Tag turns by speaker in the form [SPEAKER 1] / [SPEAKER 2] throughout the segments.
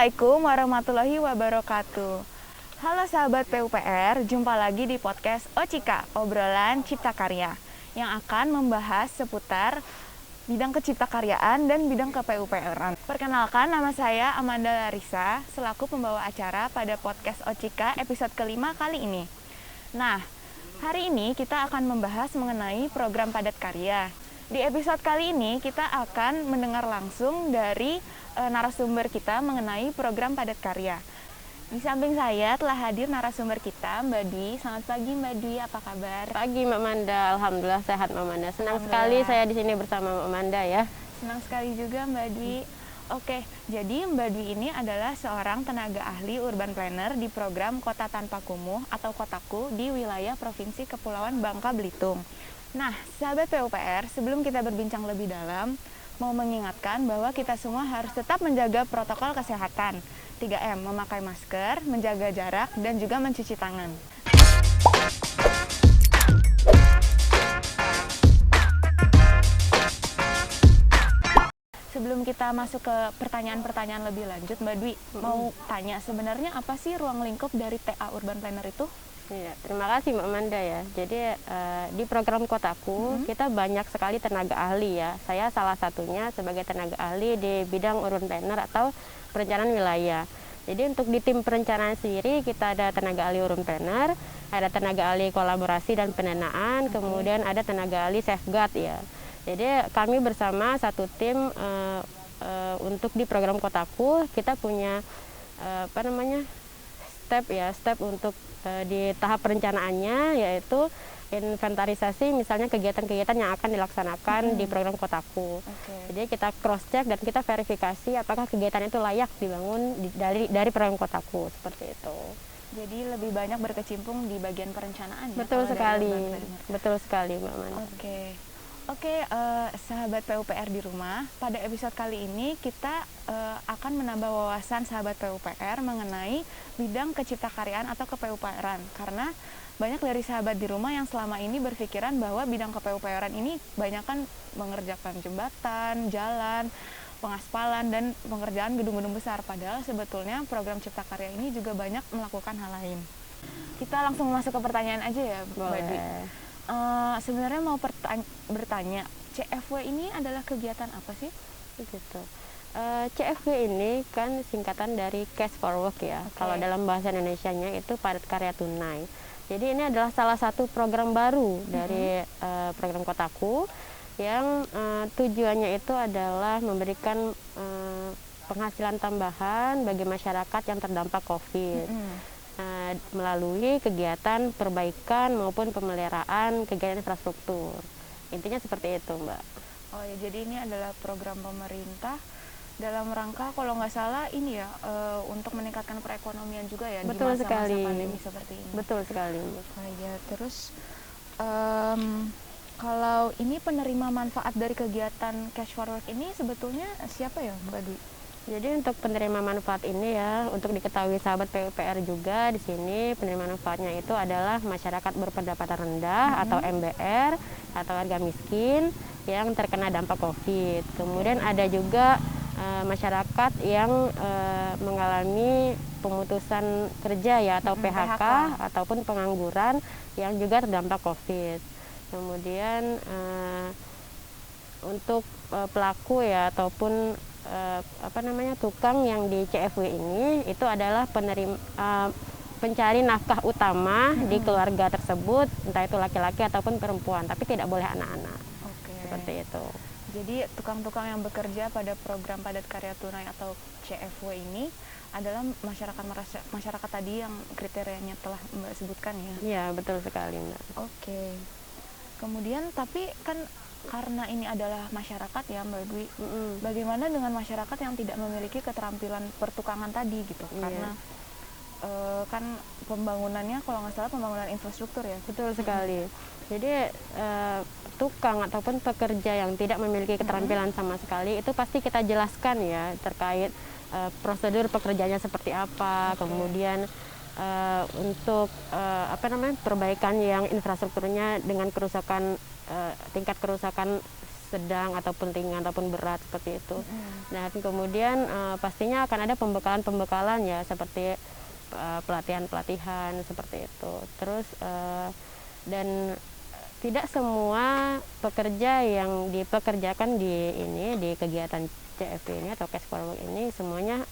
[SPEAKER 1] Assalamualaikum warahmatullahi wabarakatuh. Halo sahabat PUPR, jumpa lagi di podcast OCIKA, obrolan cipta karya, yang akan membahas seputar bidang keciptakaryaan dan bidang ke-PUPR-an. Perkenalkan, nama saya Amanda Larissa, selaku pembawa acara pada podcast OCIKA episode kelima kali ini. Nah, hari ini kita akan membahas mengenai program padat karya. Di episode kali ini kita akan mendengar langsung dari narasumber kita mengenai program padat karya. Di samping saya telah hadir narasumber kita, Mbak Dwi. Selamat pagi Mbak Dwi, apa kabar?
[SPEAKER 2] Pagi Mbak Manda, alhamdulillah sehat Mbak Manda. Senang sekali saya di sini bersama Mbak Manda ya.
[SPEAKER 1] Senang sekali juga Mbak Dwi. Oke, jadi Mbak Dwi ini adalah seorang tenaga ahli urban planner di program Kota Tanpa Kumuh atau Kotaku di wilayah Provinsi Kepulauan Bangka Belitung. Nah, sahabat PUPR, sebelum kita berbincang lebih dalam, mau mengingatkan bahwa kita semua harus tetap menjaga protokol kesehatan. 3M, memakai masker, menjaga jarak, dan juga mencuci tangan. Sebelum kita masuk ke pertanyaan-pertanyaan lebih lanjut, Mbak Dwi, mau tanya sebenarnya apa sih ruang lingkup dari TA Urban Planner itu?
[SPEAKER 2] Ya, terima kasih Mbak Manda ya. Jadi di program Kotaku kita banyak sekali tenaga ahli ya. Saya salah satunya sebagai tenaga ahli di bidang urban planner atau perencanaan wilayah. Jadi untuk di tim perencanaan sendiri kita ada tenaga ahli urban planner, ada tenaga ahli kolaborasi dan pendanaan, kemudian ada tenaga ahli safeguard ya. Jadi kami bersama satu tim untuk di program Kotaku kita punya step untuk di tahap perencanaannya, yaitu inventarisasi misalnya kegiatan-kegiatan yang akan dilaksanakan di program Kotaku. Jadi kita cross check dan kita verifikasi apakah kegiatan itu layak dibangun dari program Kotaku, seperti itu.
[SPEAKER 1] Jadi lebih banyak berkecimpung di bagian perencanaan ya?
[SPEAKER 2] Betul sekali Mbak Manda.
[SPEAKER 1] Oke, sahabat PUPR di rumah, pada episode kali ini kita akan menambah wawasan sahabat PUPR mengenai bidang keciptakaryaan atau ke-PUPR-an, karena banyak dari sahabat di rumah yang selama ini berpikiran bahwa bidang ke-PUPR-an ini banyak kan mengerjakan jembatan, jalan, pengaspalan, dan pengerjaan gedung-gedung besar, padahal sebetulnya program Cipta Karya ini juga banyak melakukan hal lain. Kita langsung masuk ke pertanyaan aja ya, Mbak Dwi. Sebenarnya mau bertanya, CFW ini adalah kegiatan apa sih?
[SPEAKER 2] Gitu. CFW ini kan singkatan dari Cash for Work ya. Kalau dalam bahasa Indonesianya itu padat karya tunai. Jadi ini adalah salah satu program baru dari program Kotaku yang tujuannya itu adalah memberikan penghasilan tambahan bagi masyarakat yang terdampak COVID. Melalui kegiatan perbaikan maupun pemeliharaan kegiatan infrastruktur. Intinya seperti itu, Mbak.
[SPEAKER 1] Oh ya, jadi ini adalah program pemerintah dalam rangka kalau nggak salah ini ya untuk meningkatkan perekonomian juga ya.
[SPEAKER 2] Betul
[SPEAKER 1] di masa-masa
[SPEAKER 2] sekali.
[SPEAKER 1] pandemi seperti ini.
[SPEAKER 2] Betul sekali.
[SPEAKER 1] Oh ya, terus kalau ini penerima manfaat dari kegiatan Cash for Work ini sebetulnya siapa ya, Mbak Dwi?
[SPEAKER 2] Jadi untuk penerima manfaat ini ya, untuk diketahui sahabat PUPR juga di sini penerima manfaatnya itu adalah masyarakat berpendapatan rendah atau MBR atau warga miskin yang terkena dampak COVID. Kemudian ada juga masyarakat yang mengalami pemutusan kerja ya atau PHK ataupun pengangguran yang juga terdampak COVID. Kemudian untuk pelaku ya ataupun tukang yang di CFW ini itu adalah pencari nafkah utama di keluarga tersebut, entah itu laki-laki ataupun perempuan, tapi tidak boleh anak-anak. Seperti itu.
[SPEAKER 1] Jadi tukang-tukang yang bekerja pada program padat karya tunai atau CFW ini adalah masyarakat tadi yang kriterianya telah Mbak sebutkan ya?
[SPEAKER 2] Iya, betul sekali Mbak.
[SPEAKER 1] Kemudian tapi kan karena ini adalah masyarakat ya Mbak Dwi, bagaimana dengan masyarakat yang tidak memiliki keterampilan pertukangan tadi gitu? Karena kan pembangunannya kalau nggak salah pembangunan infrastruktur ya?
[SPEAKER 2] Betul sekali. Jadi tukang ataupun pekerja yang tidak memiliki keterampilan sama sekali itu pasti kita jelaskan ya terkait prosedur pekerjaannya seperti apa, kemudian untuk perbaikan yang infrastrukturnya dengan kerusakan tingkat kerusakan sedang ataupun ringan ataupun berat seperti itu. Nah, kemudian pastinya akan ada pembekalan ya, seperti pelatihan seperti itu. Terus dan tidak semua pekerja yang dipekerjakan di kegiatan CFW ini atau Cash for Work ini semuanya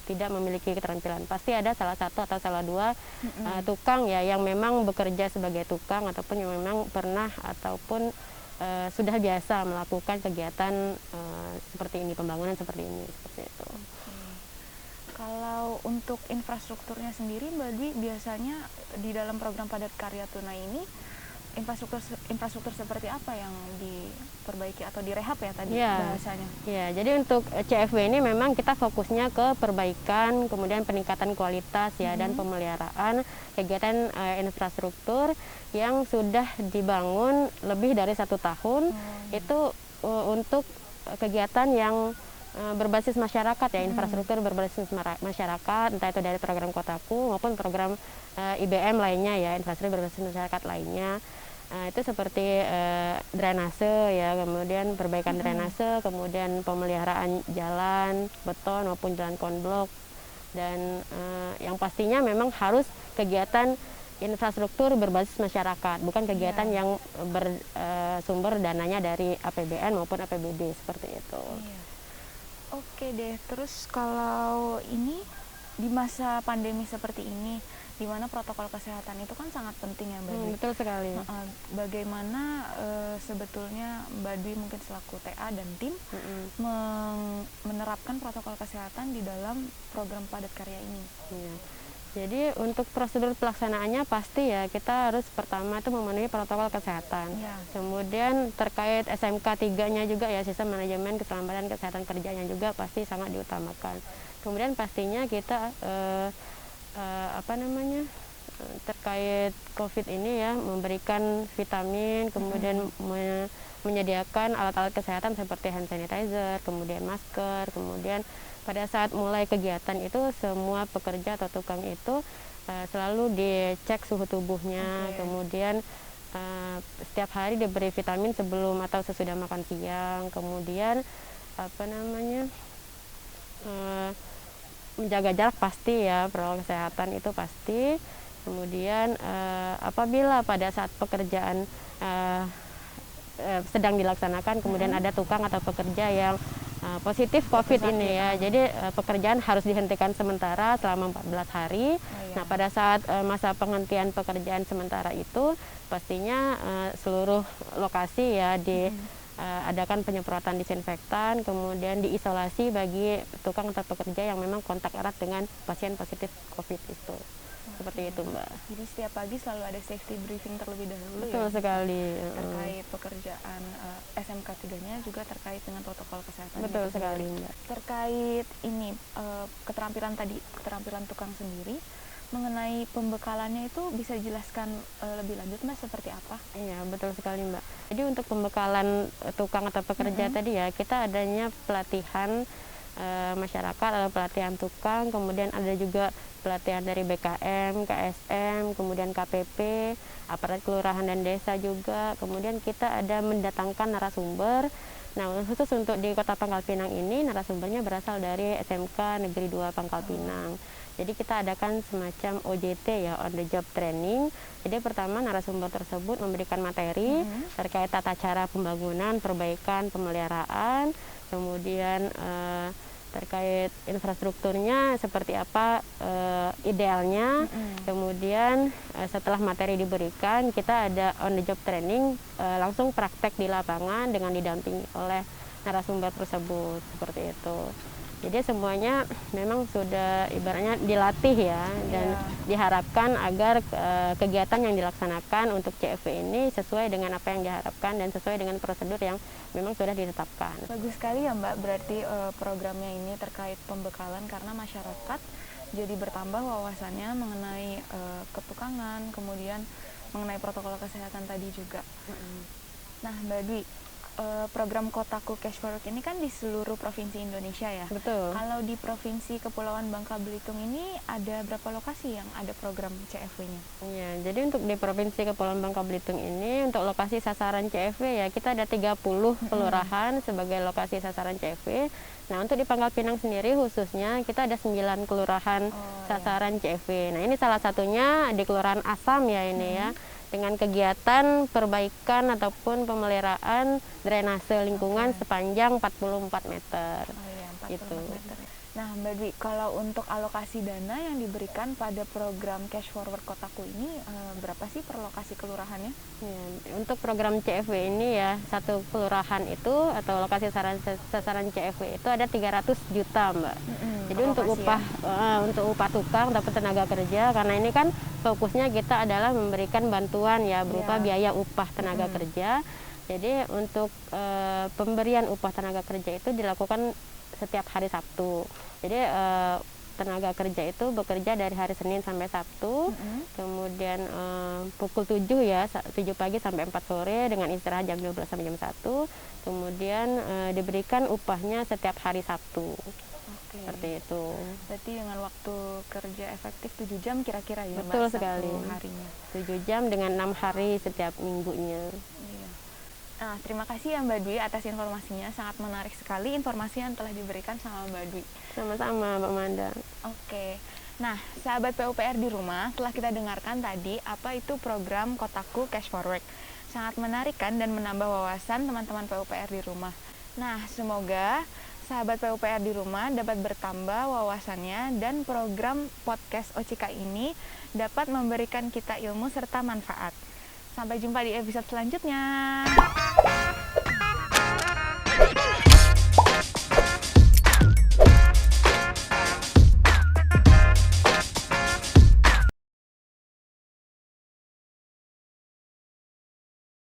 [SPEAKER 2] tidak memiliki keterampilan. Pasti ada salah satu atau salah dua tukang ya yang memang bekerja sebagai tukang ataupun yang memang pernah ataupun sudah biasa melakukan kegiatan seperti ini, pembangunan seperti ini, seperti itu.
[SPEAKER 1] Kalau untuk infrastrukturnya sendiri, Mbak Dwi, biasanya di dalam program Padat Karya Tunai ini infrastruktur seperti apa yang diperbaiki atau direhab ya tadi bahasanya?
[SPEAKER 2] Ya, jadi untuk CFW ini memang kita fokusnya ke perbaikan, kemudian peningkatan kualitas ya dan pemeliharaan kegiatan infrastruktur yang sudah dibangun lebih dari 1 tahun. Itu untuk kegiatan yang berbasis masyarakat ya, infrastruktur berbasis masyarakat, entah itu dari program Kotaku maupun program IBM lainnya ya, infrastruktur berbasis masyarakat lainnya. Itu seperti drainase ya, kemudian perbaikan drainase, kemudian pemeliharaan jalan beton maupun jalan konblok, dan yang pastinya memang harus kegiatan infrastruktur berbasis masyarakat, bukan kegiatan yang bersumber dananya dari APBN maupun APBD seperti itu.
[SPEAKER 1] Oke deh, terus kalau ini di masa pandemi seperti ini, di mana protokol kesehatan itu kan sangat penting ya Mbak Dwi.
[SPEAKER 2] Betul sekali.
[SPEAKER 1] Bagaimana sebetulnya Mbak Dwi mungkin selaku TA dan tim menerapkan protokol kesehatan di dalam program Padat Karya ini?
[SPEAKER 2] Jadi untuk prosedur pelaksanaannya pasti ya kita harus pertama itu memenuhi protokol kesehatan. Kemudian terkait SMK 3-nya juga ya, sistem manajemen keselamatan kesehatan kerjanya juga pasti sangat diutamakan. Kemudian pastinya kita terkait COVID ini ya, memberikan vitamin, kemudian menyediakan alat-alat kesehatan seperti hand sanitizer, kemudian masker, kemudian pada saat mulai kegiatan itu semua pekerja atau tukang itu selalu dicek suhu tubuhnya, kemudian setiap hari diberi vitamin sebelum atau sesudah makan siang, kemudian menjaga jarak pasti ya, protokol kesehatan itu pasti. Kemudian apabila pada saat pekerjaan sedang dilaksanakan, kemudian ada tukang atau pekerja yang positif COVID ini ya, jadi pekerjaan harus dihentikan sementara selama 14 hari. Nah, pada saat masa penghentian pekerjaan sementara itu pastinya seluruh lokasi ya adakan penyemprotan disinfektan, kemudian diisolasi bagi tukang atau pekerja yang memang kontak erat dengan pasien positif COVID itu. Seperti itu Mbak.
[SPEAKER 1] Jadi setiap pagi selalu ada safety briefing terlebih dahulu.
[SPEAKER 2] Betul sekali.
[SPEAKER 1] Terkait pekerjaan SMK 3-nya juga terkait dengan protokol kesehatan.
[SPEAKER 2] Betul sekali Mbak.
[SPEAKER 1] Terkait ini keterampilan tukang sendiri, mengenai pembekalannya itu bisa dijelaskan lebih lanjut Mbak seperti apa?
[SPEAKER 2] Iya betul sekali Mbak. Jadi untuk pembekalan tukang atau pekerja tadi ya, kita adanya pelatihan masyarakat atau pelatihan tukang, kemudian ada juga pelatihan dari BKM, KSM, kemudian KPP, aparat kelurahan dan desa juga. Kemudian kita ada mendatangkan narasumber. Nah, khusus untuk di Kota Pangkal Pinang ini narasumbernya berasal dari SMK Negeri 2 Pangkal Pinang. Jadi kita adakan semacam OJT ya, on the job training. Jadi pertama narasumber tersebut memberikan materi terkait tata cara pembangunan, perbaikan, pemeliharaan, kemudian terkait infrastrukturnya seperti apa idealnya. Kemudian setelah materi diberikan, kita ada on the job training, langsung praktek di lapangan dengan didampingi oleh narasumber tersebut, seperti itu. Jadi semuanya memang sudah ibaratnya dilatih ya, dan diharapkan agar kegiatan yang dilaksanakan untuk CFW ini sesuai dengan apa yang diharapkan dan sesuai dengan prosedur yang memang sudah ditetapkan.
[SPEAKER 1] Bagus sekali ya Mbak, berarti programnya ini terkait pembekalan karena masyarakat jadi bertambah wawasannya mengenai ketukangan, kemudian mengenai protokol kesehatan tadi juga. Nah Mbak Dwi, program Kotaku Cash for Work ini kan di seluruh provinsi Indonesia ya.
[SPEAKER 2] Betul.
[SPEAKER 1] Kalau di Provinsi Kepulauan Bangka Belitung ini ada berapa lokasi yang ada program CFW-nya?
[SPEAKER 2] Iya, jadi untuk di Provinsi Kepulauan Bangka Belitung ini untuk lokasi sasaran CFW ya kita ada 30 kelurahan sebagai lokasi sasaran CFW. Nah, untuk di Pangkal Pinang sendiri khususnya kita ada 9 kelurahan sasaran CFW. Nah, ini salah satunya di Kelurahan Asam ya ini ya. Dengan kegiatan perbaikan ataupun pemeliharaan drainase lingkungan sepanjang 44 meter.
[SPEAKER 1] Oh iya, 44
[SPEAKER 2] Gitu.
[SPEAKER 1] meter. Nah, Mbak Dwi, kalau untuk alokasi dana yang diberikan pada program Cash Forward Kotaku ini berapa sih per lokasi kelurahannya?
[SPEAKER 2] Ya, untuk program CFW ini ya satu kelurahan itu atau lokasi sasaran CFW itu ada 300 juta Mbak. Jadi untuk upah tukang dapat tenaga kerja karena ini kan fokusnya kita adalah memberikan bantuan ya berupa biaya upah tenaga kerja. Jadi untuk pemberian upah tenaga kerja itu dilakukan setiap hari Sabtu. Jadi tenaga kerja itu bekerja dari hari Senin sampai Sabtu, kemudian pukul 7 ya, 7 pagi sampai 4 sore dengan istirahat jam 12 sampai jam 1, kemudian diberikan upahnya setiap hari Sabtu. Seperti itu.
[SPEAKER 1] Berarti dengan waktu kerja efektif 7 jam kira-kira ya,
[SPEAKER 2] Betul
[SPEAKER 1] Mbak,
[SPEAKER 2] sekali.
[SPEAKER 1] satu harinya.
[SPEAKER 2] 7 jam dengan 6 hari setiap minggunya.
[SPEAKER 1] Iya. Nah, terima kasih ya Mbak Dwi atas informasinya. Sangat menarik sekali informasi yang telah diberikan sama Mbak Dwi.
[SPEAKER 2] Sama-sama Mbak Manda.
[SPEAKER 1] Oke. Nah, sahabat PUPR di rumah, telah kita dengarkan tadi apa itu program Kotaku Cash for Work. Sangat menarik kan dan menambah wawasan teman-teman PUPR di rumah. Nah, semoga sahabat PUPR di rumah dapat bertambah wawasannya dan program podcast OCK ini dapat memberikan kita ilmu serta manfaat. Sampai jumpa di episode selanjutnya.